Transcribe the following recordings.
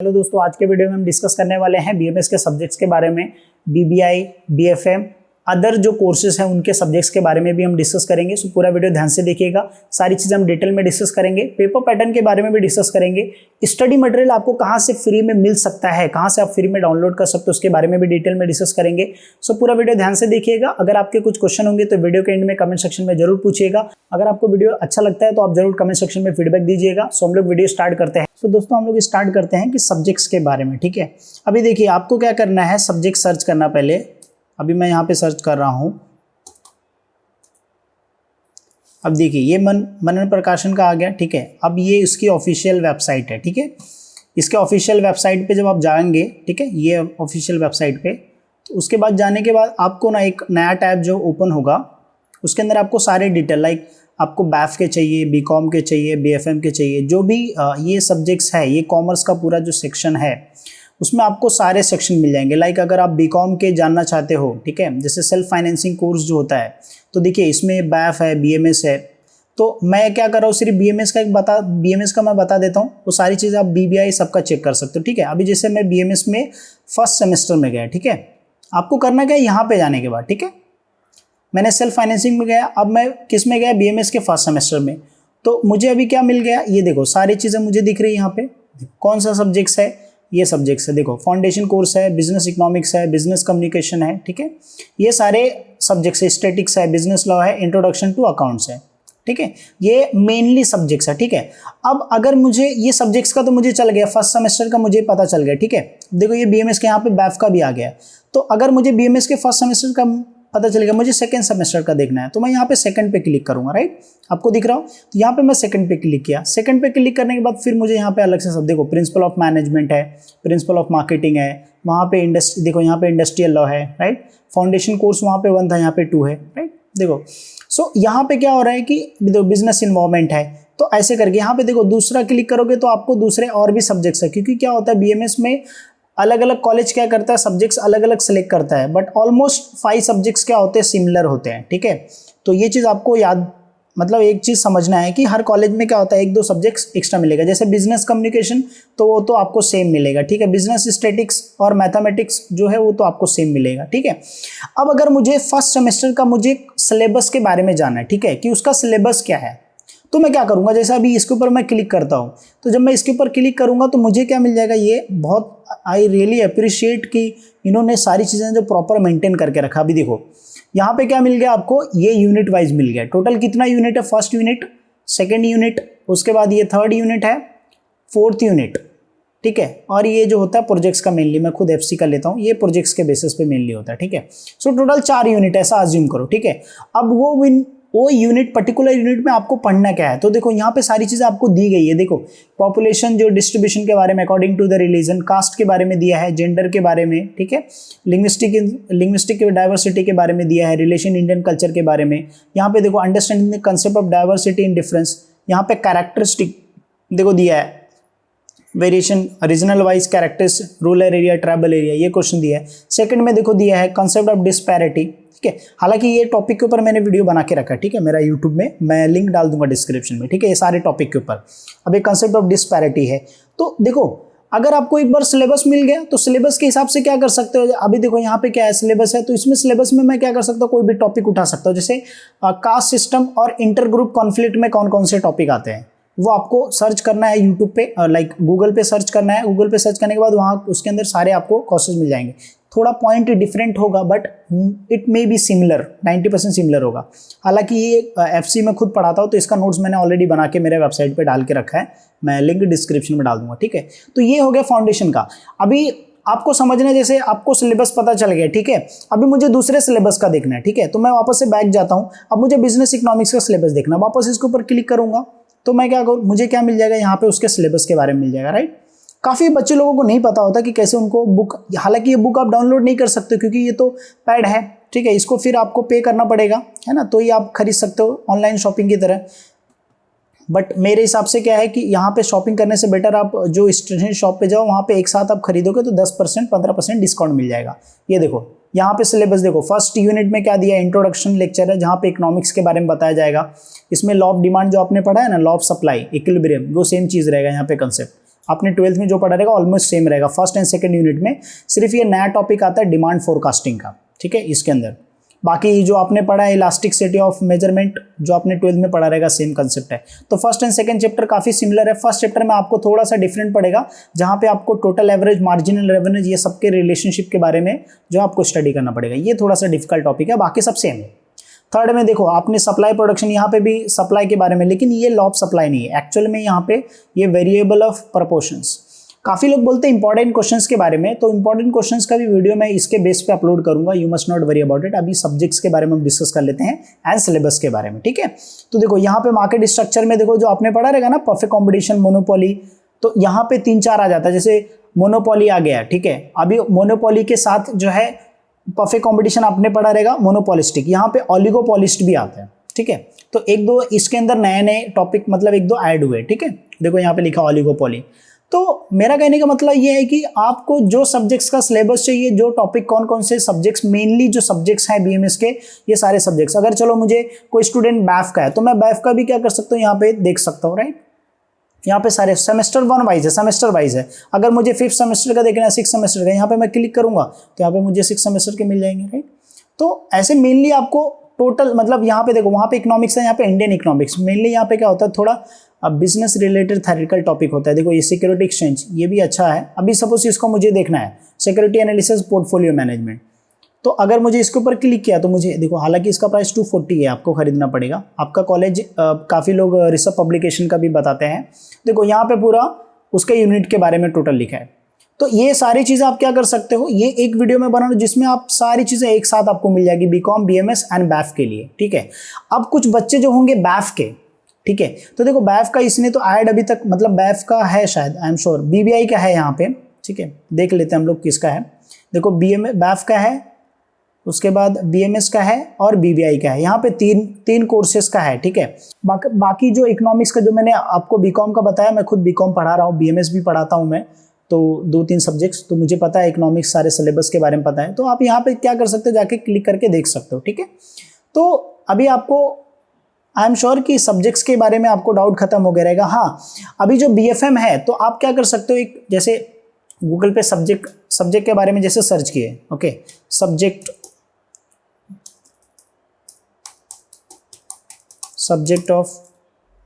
Hello दोस्तों, आज के वीडियो में हम डिस्कस करने वाले हैं बीएमएस के सब्जेक्ट्स के बारे में। बीबीआई, बीएफएम, अदर जो कोर्सेज हैं उनके सब्जेक्ट्स के बारे में भी हम डिस्कस करेंगे। सो पूरा वीडियो ध्यान से देखिएगा, सारी चीज़ें हम डिटेल में डिस्कस करेंगे। पेपर पैटर्न के बारे में भी डिस्कस करेंगे। स्टडी मटेरियल आपको कहाँ से फ्री में मिल सकता है, कहाँ से आप फ्री में डाउनलोड कर सकते हो, उसके बारे में भी डिटेल में डिस्कस करेंगे। सो पूरा वीडियो ध्यान से देखिएगा। अगर आपके कुछ क्वेश्चन होंगे तो वीडियो के एंड में कमेंट सेक्शन में जरूर पूछिएगा। अगर आपको वीडियो अच्छा लगता है तो आप जरूर कमेंट सेक्शन में फीडबैक दीजिएगा। सो हम लोग वीडियो स्टार्ट करते हैं। तो दोस्तों हम लोग स्टार्ट करते हैं कि सब्जेक्ट्स के बारे में, ठीक है। अभी देखिए आपको क्या करना है, सब्जेक्ट सर्च करना पहले। अभी मैं यहाँ पे सर्च कर रहा हूँ। अब देखिए ये मनन प्रकाशन का आ गया, ठीक है। अब ये इसकी ऑफिशियल वेबसाइट है, ठीक है। इसके ऑफिशियल वेबसाइट पे जब आप जाएंगे, ठीक है, ये ऑफिशियल वेबसाइट पे, तो उसके बाद जाने के बाद आपको ना एक नया टैब जो ओपन होगा, उसके अंदर आपको सारे डिटेल लाइक आपको बैफ के चाहिए, बीकॉम के चाहिए, बीएफएम के चाहिए, जो भी ये सब्जेक्ट्स है, ये कॉमर्स का पूरा जो सेक्शन है उसमें आपको सारे सेक्शन मिल जाएंगे। लाइक अगर आप बीकॉम के जानना चाहते हो, ठीक है, जैसे सेल्फ फाइनेंसिंग कोर्स जो होता है, तो देखिए इसमें बैफ है, बीएमएस है। तो मैं क्या कर रहा हूँ, सिर्फ बीएमएस का मैं बता देता हूँ। वो सारी चीज़ आप बीबीआई सबका चेक कर सकते हो, ठीक है। अभी जैसे मैं बीएमएस में फर्स्ट सेमेस्टर में गया, ठीक है। आपको करना क्या है, यहाँ पे जाने के बाद, ठीक है, मैंने सेल्फ फाइनेंसिंग में गया। अब मैं किस में गया, बीएमएस के फर्स्ट सेमेस्टर में। तो मुझे अभी क्या मिल गया, ये देखो सारी चीज़ें मुझे दिख रही है यहाँ पे। कौन सा सब्जेक्ट्स है, ये सब्जेक्ट्स है। देखो फाउंडेशन कोर्स है, बिजनेस इकोनॉमिक्स है, बिजनेस कम्युनिकेशन है, ठीक है। ये सारे सब्जेक्ट्स है, स्टैटिक्स है, बिजनेस लॉ है, इंट्रोडक्शन टू अकाउंट्स है, ठीक है। ये मेनली सब्जेक्ट्स है, ठीक है। अब अगर मुझे ये सब्जेक्ट्स का तो मुझे चल गया, फर्स्ट सेमेस्टर का मुझे पता चल गया, ठीक है। देखो ये बीएमएस के यहाँ पे बैफ का भी आ गया। तो अगर मुझे बीएमएस के फर्स्ट सेमेस्टर का पता चलेगा, मुझे सेकंड सेमेस्टर का देखना है, तो मैं यहाँ पे सेकंड पे क्लिक करूंगा, राइट। आपको दिख रहा हो, तो यहाँ पे मैं सेकंड पे क्लिक किया। सेकंड पे क्लिक करने के बाद फिर मुझे यहाँ पे अलग से सब देखो, प्रिंसिपल ऑफ मैनेजमेंट है, प्रिंसिपल ऑफ मार्केटिंग है, वहाँ पे इंडस्ट्री देखो, यहाँ पे इंडस्ट्रियल लॉ है, राइट। फाउंडेशन कोर्स वहाँ पे 1 था, यहाँ पे 2 है, राइट। देखो सो यहाँ पे क्या हो रहा है कि देखो बिजनेस इन्वॉल्वमेंट है। तो ऐसे करके यहाँ पे देखो दूसरा क्लिक करोगे तो आपको दूसरे और भी सब्जेक्ट्स है, क्योंकि क्या होता है बीएमएस में अलग अलग कॉलेज क्या करता है, सब्जेक्ट्स अलग अलग सेलेक्ट करता है, बट ऑलमोस्ट 5 सब्जेक्ट्स क्या होते हैं, सिमिलर होते हैं, ठीक है। तो ये चीज़ आपको याद, मतलब एक चीज़ समझना है कि हर कॉलेज में क्या होता है, 1-2 सब्जेक्ट्स एक्स्ट्रा मिलेगा। जैसे बिजनेस कम्युनिकेशन तो वो तो आपको सेम मिलेगा, ठीक है। बिजनेस स्टैटिक्स और मैथमेटिक्स जो है वो तो आपको सेम मिलेगा, ठीक है। अब अगर मुझे फर्स्ट सेमेस्टर का मुझे सिलेबस के बारे में जानना है, ठीक है, कि उसका सिलेबस क्या है, तो मैं क्या करूंगा, जैसे अभी इसके ऊपर मैं क्लिक करता हूं, तो जब मैं इसके ऊपर क्लिक करूंगा तो मुझे क्या मिल जाएगा, ये बहुत आई रियली अप्रिशिएट कि इन्होंने सारी चीज़ें जो प्रॉपर मेंटेन करके रखा। अभी देखो यहाँ पे क्या मिल गया आपको, ये यूनिट वाइज मिल गया। टोटल कितना यूनिट है, फर्स्ट यूनिट, सेकेंड यूनिट, उसके बाद ये थर्ड यूनिट है, फोर्थ यूनिट, ठीक है। और ये जो होता है प्रोजेक्ट्स का, मेनली मैं खुद एफसी का लेता हूँ, ये प्रोजेक्ट्स के बेसिस पे मेनली होता है, ठीक है। सो टोटल 4 यूनिट ऐसा अज्यूम करो, ठीक है। अब वो यूनिट, पर्टिकुलर यूनिट में आपको पढ़ना क्या है, तो देखो यहाँ पे सारी चीज़ें आपको दी गई है। देखो पॉपुलेशन जो डिस्ट्रीब्यूशन के बारे में according to the religion, caste के बारे में दिया है, जेंडर के बारे में, ठीक है, लिंग्विस्टिक डाइवर्सिटी के बारे में दिया है, रिलेशन इंडियन कल्चर के बारे में। यहाँ पे देखो understanding the concept of diversity in difference, यहाँ पे कैरेक्टरिस्टिक देखो दिया है, variation regional wise characters, rural area, tribal area, ये क्वेश्चन दिया है। सेकंड में देखो दिया है कंसेप्ट ऑफ डिस्पैरिटी, ठीक है। हालांकि ये टॉपिक के ऊपर मैंने वीडियो बना के रखा है, ठीक है, मेरा यूट्यूब में, मैं लिंक डाल दूंगा डिस्क्रिप्शन में, ठीक है, ये सारे टॉपिक के ऊपर। अब ये कंसेप्ट ऑफ डिस्पैरिटी है। तो देखो अगर आपको एक बार सिलेबस मिल गया तो सिलेबस के हिसाब से क्या कर सकते हो। अभी देखो यहाँ पे क्या है, सिलेबस है, तो इसमें सिलेबस में मैं क्या कर सकता हूँ, कोई भी टॉपिक उठा सकता हूँ। जैसे कास्ट सिस्टम और इंटर ग्रुप कॉन्फ्लिक्ट में कौन कौन से टॉपिक आते हैं, वो आपको सर्च करना है यूट्यूब पे, लाइक गूगल पे सर्च करना है। गूगल पे सर्च करने के बाद वहाँ उसके अंदर सारे आपको कोर्सेज मिल जाएंगे। थोड़ा पॉइंट डिफरेंट होगा but it may be similar, 90% similar होगा। हालांकि ये एफसी में खुद पढ़ाता हूँ, तो इसका नोट्स मैंने ऑलरेडी बना के मेरे वेबसाइट पे डाल के रखा है, मैं लिंक डिस्क्रिप्शन में डाल दूंगा, ठीक है। तो ये हो गया फाउंडेशन का। अभी आपको समझना है, जैसे आपको सिलेबस पता चल गया, ठीक है। अभी मुझे दूसरे सिलेबस का देखना है, ठीक है, तो मैं वापस से बैक जाता हूँ। अब मुझे बिजनेस इकोनॉमिक्स का सिलेबस देखना, वापस इसके ऊपर क्लिक करूंगा तो मैं क्या करूँ, मुझे क्या मिल जाएगा, यहाँ पे उसके सिलेबस के बारे में मिल जाएगा, राइट। काफ़ी बच्चे लोगों को नहीं पता होता कि कैसे उनको बुक, हालांकि ये बुक आप डाउनलोड नहीं कर सकते क्योंकि ये तो पैड है, ठीक है, इसको फिर आपको पे करना पड़ेगा, है ना, तो ये आप खरीद सकते हो ऑनलाइन शॉपिंग की तरह। बट मेरे हिसाब से क्या है कि यहाँ पे शॉपिंग करने से बेटर आप जो स्टेशनरी शॉप पे जाओ, वहाँ पे एक साथ आप खरीदोगे तो 10% 15% डिस्काउंट मिल जाएगा। ये देखो यहाँ पे सिलेबस देखो, फर्स्ट यूनिट में क्या दिया, इंट्रोडक्शन लेक्चर है, जहाँ पे इकोनॉमिक्स के बारे में बताया जाएगा। इसमें लॉ ऑफ डिमांड जो आपने पढ़ा है ना, लॉ ऑफ सप्लाई, इक्विलिब्रियम, वो सेम चीज़ रहेगा यहाँ पे कंसेप्ट। आपने 12th में जो पढ़ा रहेगा ऑलमोस्ट सेम रहेगा फर्स्ट एंड सेकंड यूनिट में। सिर्फ ये नया टॉपिक आता है डिमांड फोरकास्टिंग का, ठीक है, इसके अंदर। बाकी जो आपने पढ़ा है इलास्टिसिटी ऑफ मेजरमेंट, जो आपने 12th में पढ़ा रहेगा सेम कंसेप्ट है। तो फर्स्ट एंड सेकंड चैप्टर काफी सिमिलर है। फर्स्ट चैप्टर में आपको थोड़ा सा डिफरेंट पड़ेगा, जहां पे आपको टोटल एवरेज, मार्जिनल रेवेन्यू, ये सबके रिलेशनशिप के बारे में जो आपको स्टडी करना पड़ेगा। ये थोड़ा सा डिफिकल्ट टॉपिक है, बाकी सब सेम है। थर्ड में देखो आपने सप्लाई प्रोडक्शन, यहाँ पे भी सप्लाई के बारे में, लेकिन ये लॉ ऑफ सप्लाई नहीं है एक्चुअल में, यहाँ पे ये वेरिएबल ऑफ प्रपोर्शंस। काफी लोग बोलते हैं इंपॉर्टेंट क्वेश्चंस के बारे में, तो इंपॉर्टेंट क्वेश्चंस का भी वीडियो मैं इसके बेस पे अपलोड करूंगा, you must not worry about it. अभी सब्जेक्ट्स के बारे में हम डिस्कस कर लेते हैं एंड सिलेबस के बारे में, ठीक है। तो देखो यहाँ पे मार्केट स्ट्रक्चर में देखो जो आपने पढ़ा रहेगा ना, परफेक्ट कॉम्पिटिशन, मोनोपोली, तो यहाँ पे 3-4 आ जाता है। जैसे मोनोपोली आ गया, ठीक है। अभी मोनोपोली के साथ जो है परफेक्ट कॉम्पिटिशन आपने पढ़ा रहेगा, मोनोपोलिस्टिक, यहाँ पे ऑलिगोपोलिस्ट भी आता है, ठीक है। तो एक दो इसके अंदर नए नए टॉपिक मतलब एक दो ऐड हुए, ठीक है। देखो यहाँ पे लिखा ऑलिगोपोली। तो मेरा कहने का मतलब ये है कि आपको जो सब्जेक्ट्स का सिलेबस चाहिए, जो टॉपिक कौन कौन से सब्जेक्ट्स, मेनली जो सब्जेक्ट्स हैं बीएमएस के, ये सारे सब्जेक्ट्स। अगर चलो मुझे कोई स्टूडेंट बैफ का है तो मैं बैफ का भी क्या कर सकता हूँ, यहाँ पे देख सकता हूँ, राइट। यहाँ पे सारे सेमेस्टर वाइज है, सेमेस्टर वाइज है। अगर मुझे 5th सेमेस्टर का देखना है, 6th सेमेस्टर का, यहाँ पे मैं क्लिक करूंगा तो यहाँ पे मुझे 6th सेमेस्टर के मिल जाएंगे, राइट। तो ऐसे मेनली आपको टोटल मतलब यहाँ पे देखो, वहाँ पे इकोनॉमिक्स है, यहाँ पे इंडियन इकोनॉमिक्स। मेनली यहाँ पे क्या होता है, थोड़ा बिजनेस रिलेटेड थ्योरेटिकल टॉपिक होता है। देखो ये सिक्योरिटी एक्सचेंज, ये भी अच्छा है। अभी सपोज इसको मुझे देखना है, सिक्योरिटी एनालिसिस, पोर्टफोलियो मैनेजमेंट, तो अगर मुझे इसके ऊपर क्लिक किया तो मुझे देखो, हालांकि इसका प्राइस 240 है, आपको खरीदना पड़ेगा। आपका कॉलेज काफ़ी लोग रिसर्च पब्लिकेशन का भी बताते हैं। देखो यहाँ पे पूरा उसके यूनिट के बारे में टोटल लिखा है। तो ये सारी चीज़ें आप क्या कर सकते हो, ये एक वीडियो में बना लो जिसमें आप सारी चीज़ें एक साथ आपको मिल जाएगी, बीकॉम, बीएमएस एंड बैफ के लिए, ठीक है। अब कुछ बच्चे जो होंगे बैफ के, ठीक है, तो देखो बैफ का इसने तो ऐड अभी तक, मतलब बैफ का है शायद, आई एम श्योर बीबीआई का है यहाँ पे, ठीक है। देख लेते हैं हम लोग किसका है। देखो बैफ का है, उसके बाद बीएमएस का है और बीबीआई का है। यहाँ पे तीन कोर्सेज का है, ठीक है। बाकी जो इकोनॉमिक्स का जो मैंने आपको बीकॉम का बताया, मैं खुद बीकॉम पढ़ा रहा हूँ, बीएमएस भी पढ़ाता हूँ मैं, तो 2-3 सब्जेक्ट्स, तो मुझे पता है इकोनॉमिक्स सारे सिलेबस के बारे में पता है। तो आप यहाँ पे क्या कर सकते हो, जाके क्लिक करके देख सकते हो, ठीक है। तो अभी आपको आई एम श्योर कि सब्जेक्ट्स के बारे में आपको डाउट खत्म हो गया रहेगा। हाँ, अभी जो बीएफएम है तो आप क्या कर सकते हो, एक जैसे गूगल पे सब्जेक्ट के बारे में जैसे सर्च किए, ओके, सब्जेक्ट ऑफ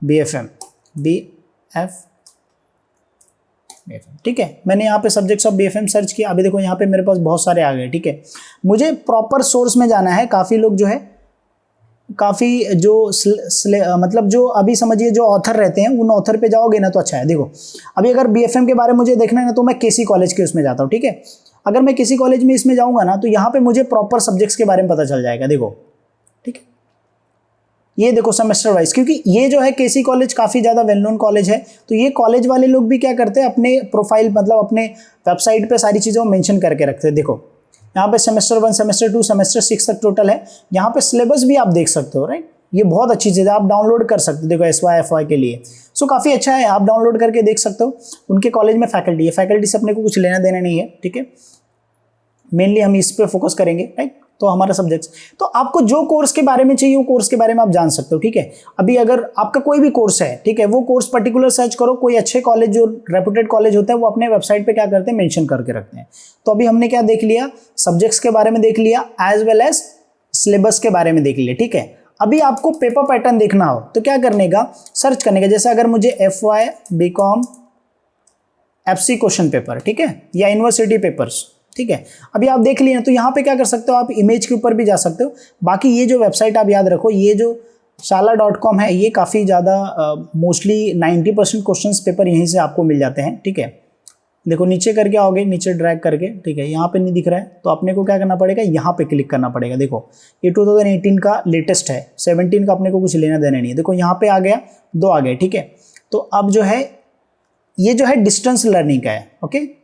बीएफएम, ठीक है। मैंने यहाँ पे सब्जेक्ट्स ऑफ बीएफएम सर्च किया। अभी देखो यहाँ पे मेरे पास बहुत सारे आ गए, ठीक है। मुझे प्रॉपर सोर्स में जाना है। काफ़ी लोग जो है, काफ़ी जो मतलब जो अभी समझिए जो ऑथर रहते हैं, उन ऑथर पे जाओगे ना तो अच्छा है। देखो अभी अगर बीएफएम के बारे में मुझे देखना है ना, तो मैं केसी कॉलेज के उसमें जाता हूँ, ठीक है। अगर मैं किसी कॉलेज में इसमें जाऊँगा ना, तो यहाँ पे मुझे प्रॉपर सब्जेक्ट्स के बारे में पता चल जाएगा। देखो, ठीक है, ये देखो सेमेस्टर वाइज, क्योंकि ये जो है केसी कॉलेज काफ़ी ज़्यादा वेल नोन कॉलेज है। तो ये कॉलेज वाले लोग भी क्या करते हैं, अपने प्रोफाइल मतलब अपने वेबसाइट पे सारी चीज़ें मेंशन करके रखते हैं। देखो यहाँ पे सेमेस्टर 1, सेमेस्टर 2, सेमेस्टर 6 तक टोटल है। यहाँ पे सिलेबस भी आप देख सकते हो, राइट। ये बहुत अच्छी चीज़ है, आप डाउनलोड कर सकते हो। देखो SY FY के लिए सो काफ़ी अच्छा है, आप डाउनलोड करके देख सकते हो। उनके कॉलेज में फैकल्टी है, फैकल्टी से अपने को कुछ लेना देना नहीं है, ठीक है। मेनली हम इस पे फोकस करेंगे, राइट। तो हमारा सब्जेक्ट्स, तो आपको जो कोर्स के बारे में चाहिए वो कोर्स के बारे में आप जान सकते हो, ठीक है। अभी अगर आपका कोई भी कोर्स है, ठीक है, वो कोर्स पर्टिकुलर सर्च करो, कोई अच्छे कॉलेज जो रेपुटेड कॉलेज होता है वो अपने वेबसाइट पे क्या करते हैं, मेंशन करके रखते हैं। तो अभी हमने क्या देख लिया, सब्जेक्ट्स के बारे में देख लिया, एज वेल एज सिलेबस के बारे में देख लिया, ठीक है। अभी आपको पेपर पैटर्न देखना हो तो क्या करने का, सर्च करने का। जैसे अगर मुझे FY BCom FC question paper, ठीक है, या यूनिवर्सिटी पेपर्स, ठीक है, अभी आप देख लिए, तो यहाँ पे क्या कर सकते हो, आप इमेज के ऊपर भी जा सकते हो। बाकी ये जो वेबसाइट आप याद रखो, ये जो shala.com है, ये काफ़ी ज़्यादा मोस्टली 90% क्वेश्चंस पेपर यहीं से आपको मिल जाते हैं, ठीक है। देखो नीचे करके आओगे, नीचे ड्रैग करके, ठीक है, यहाँ पे नहीं दिख रहा है तो अपने को क्या करना पड़ेगा, यहाँ पे क्लिक करना पड़ेगा। देखो ये 2018 का लेटेस्ट है, 17 का अपने को कुछ लेना देना नहीं है। देखो यहाँ पे आ गया, 2 आ गए, ठीक है। तो अब जो है ये जो है डिस्टेंस लर्निंग का है, ओके,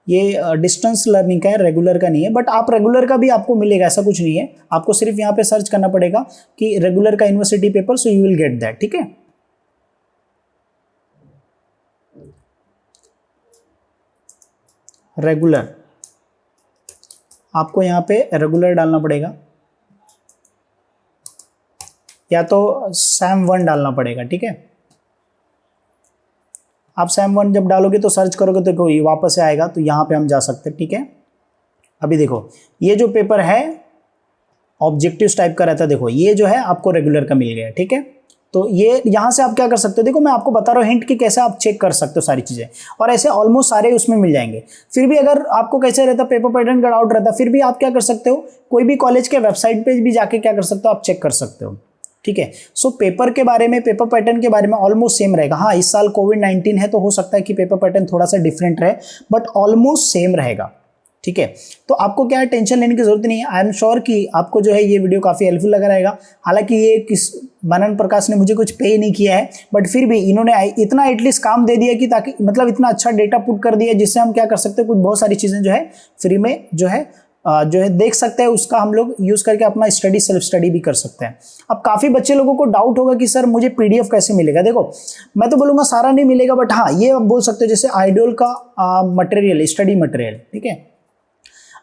ये डिस्टेंस लर्निंग का है, रेगुलर का नहीं है। बट आप रेगुलर का भी आपको मिलेगा, ऐसा कुछ नहीं है। आपको सिर्फ यहाँ पे सर्च करना पड़ेगा कि रेगुलर का university paper, so you will get that, ठीक है। रेगुलर, आपको यहाँ पे रेगुलर डालना पड़ेगा, या तो SAM 1 डालना पड़ेगा, ठीक है। आप SAM1 जब डालोगे तो सर्च करोगे तो कोई वापस से आएगा, तो यहाँ पे हम जा सकते हैं। ठीक है, अभी देखो ये जो पेपर है ऑब्जेक्टिव्स टाइप का रहता है, देखो ये जो है आपको रेगुलर का मिल गया। ठीक है, तो ये यहाँ से आप क्या कर सकते हो, देखो मैं आपको बता रहा हूँ हिंट कि कैसे आप चेक कर सकते हो सारी चीज़ें, और ऐसे ऑलमोस्ट सारे उसमें मिल जाएंगे। फिर भी अगर आपको कैसे रहता पेपर पैटर्न का डाउट रहता, फिर भी आप क्या कर सकते हो, कोई भी कॉलेज के वेबसाइट पे भी जाके क्या कर सकते हो, आप चेक कर सकते हो। ठीक है, सो पेपर के बारे में, पेपर पैटर्न के बारे में ऑलमोस्ट सेम रहेगा। हाँ, इस साल कोविड-19 है तो हो सकता है कि पेपर पैटर्न थोड़ा सा डिफरेंट रहे, बट ऑलमोस्ट सेम रहेगा। ठीक है, तो आपको क्या है, टेंशन लेने की जरूरत नहीं है। आई एम श्योर कि आपको जो है ये वीडियो काफ़ी हेल्पफुल लगा रहेगा। हालांकि ये किस मनन प्रकाश ने मुझे कुछ पे नहीं किया है, बट फिर भी इन्होंने इतना एटलीस्ट काम दे दिया कि ताकि मतलब इतना अच्छा डेटा पुट कर दिया जिससे हम क्या कर सकते हैं, कुछ बहुत सारी चीज़ें जो है फ्री में जो है देख सकते हैं, उसका हम लोग यूज़ करके अपना स्टडी, सेल्फ स्टडी भी कर सकते हैं। अब काफ़ी बच्चे लोगों को डाउट होगा कि सर मुझे PDF कैसे मिलेगा। देखो मैं तो बोलूँगा सारा नहीं मिलेगा, बट हाँ ये आप बोल सकते हो जैसे आइडियल का मटेरियल, स्टडी मटेरियल। ठीक है,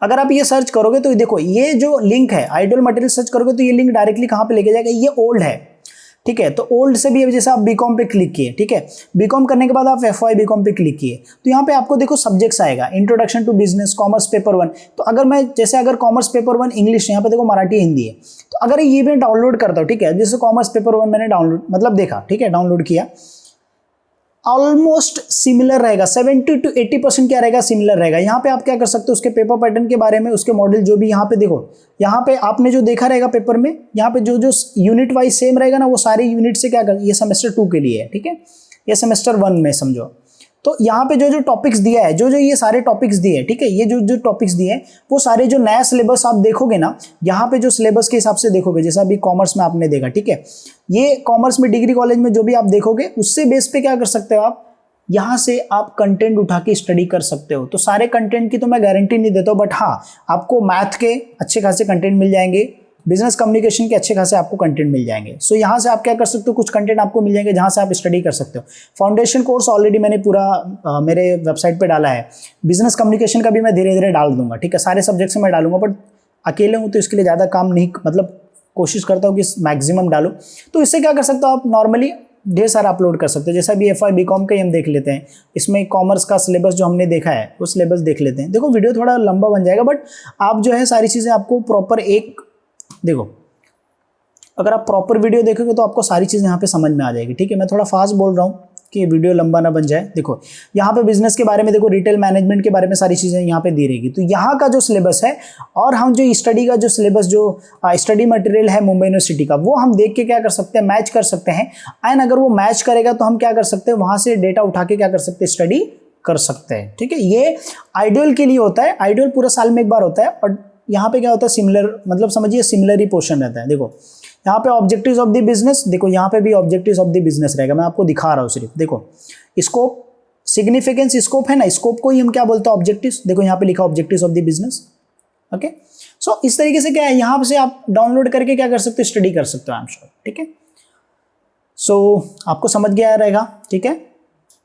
अगर आप ये सर्च करोगे तो देखो ये जो लिंक है आइडियल मटेरियल सर्च करोगे तो ये लिंक डायरेक्टली कहाँ पे लेके जाएगा, ये ओल्ड है। ठीक है, तो ओल्ड से भी जैसे आप बीकॉम पे क्लिक किए, ठीक है, बीकॉम करने के बाद आप FY बीकॉम पे क्लिक किए तो यहाँ पे आपको देखो सब्जेक्ट्स आएगा, introduction to business, commerce paper 1। तो अगर मैं जैसे अगर कॉमर्स पेपर 1 इंग्लिश, यहाँ पे देखो मराठी हिंदी है, तो अगर ये मैं डाउनलोड करता हूँ, ठीक है, जैसे कॉमर्स पेपर 1 मैंने डाउनलोड मतलब देखा, ठीक है, डाउनलोड किया, ऑलमोस्ट सिमिलर रहेगा, 70 to 80% क्या रहेगा, सिमिलर रहेगा। यहाँ पे आप क्या कर सकते हो, उसके पेपर पैटर्न के बारे में, उसके मॉडल जो भी यहाँ पे देखो, यहाँ पे आपने जो देखा रहेगा पेपर में, यहाँ पे जो जो यूनिट वाइज सेम रहेगा ना, वो सारे यूनिट से क्या कर, ये सेमेस्टर 2 के लिए है। ठीक है, ये सेमेस्टर 1 में समझो, तो यहाँ पे जो जो टॉपिक्स दिया है, जो जो ये सारे टॉपिक्स दिए हैं, ठीक है, ये जो जो टॉपिक्स दिए हैं वो सारे जो नया सिलेबस आप देखोगे ना, यहाँ पे जो सिलेबस के हिसाब से देखोगे, जैसा अभी कॉमर्स में आपने देखा, ठीक है, ये कॉमर्स में डिग्री कॉलेज में जो भी आप देखोगे उससे बेस पे क्या कर सकते हो आप, यहाँ से आप कंटेंट उठा के स्टडी कर सकते हो। तो सारे कंटेंट की तो मैं गारंटी नहीं देता हूँ, बट हाँ आपको मैथ के अच्छे खासे कंटेंट मिल जाएंगे, बिजनेस कम्युनिकेशन के अच्छे खासे आपको कंटेंट मिल जाएंगे। सो यहाँ से आप क्या कर सकते हो, कुछ कंटेंट आपको मिल जाएंगे जहाँ से आप स्टडी कर सकते हो। फाउंडेशन कोर्स ऑलरेडी मैंने पूरा मेरे वेबसाइट पे डाला है, बिजनेस कम्युनिकेशन का भी मैं धीरे धीरे डाल दूंगा। ठीक है, सारे सब्जेक्ट से मैं डालूंगा, बट अकेले हूँ तो इसके लिए ज़्यादा काम नहीं, मतलब कोशिश करता हूँ कि मैक्सिमम डालूँ। तो इससे क्या कर सकते हो आप, नॉर्मली ढेर सारा अपलोड कर सकते हो। जैसा भी FY बीकॉम का ही हम देख लेते हैं, इसमें कॉमर्स का सिलेबस जो हमने देखा है वो सिलेबस देख लेते हैं। देखो वीडियो थोड़ा लंबा बन जाएगा, बट आप जो है सारी चीज़ें आपको प्रॉपर एक देखो, अगर आप प्रॉपर वीडियो देखोगे तो आपको सारी चीज़ें यहाँ पे समझ में आ जाएगी। ठीक है, मैं थोड़ा फास्ट बोल रहा हूँ कि वीडियो लंबा ना बन जाए। देखो यहाँ पे बिजनेस के बारे में, देखो रिटेल मैनेजमेंट के बारे में सारी चीज़ें यहाँ पे दी रहेगी। तो यहाँ का जो सिलेबस है और हम जो स्टडी का जो सिलेबस, जो स्टडी मटेरियल है मुंबई यूनिवर्सिटी का, वो हम देख के क्या कर सकते हैं, मैच कर सकते हैं। एंड अगर वो मैच करेगा तो हम क्या कर सकते हैं, वहाँ से डेटा उठा के क्या कर सकते हैं, स्टडी कर सकते हैं। ठीक है, ये आइडियल के लिए होता है, आइडियल पूरा साल में एक बार होता है। और यहाँ पे क्या होता है, सिमिलर, मतलब समझिए सिमिलर ही पोर्शन रहता है। देखो यहाँ पे ऑब्जेक्टिव्स ऑफ द बिजनेस, देखो यहाँ पे भी ऑब्जेक्टिव्स ऑफ द बिजनेस रहेगा। मैं आपको दिखा रहा हूँ सिर्फ, देखो स्कोप, सिग्निफिकेंस, स्कोप है ना, स्कोप को ही हम क्या बोलते हैं, ऑब्जेक्टिव्स। देखो यहाँ पे लिखा objectives of the business. Okay, so इस तरीके से क्या है, यहाँ से आप डाउनलोड करके क्या कर सकते हो, स्टडी कर सकते हो। I am sure. ठीक है, सो आपको समझ गया रहेगा। ठीक है।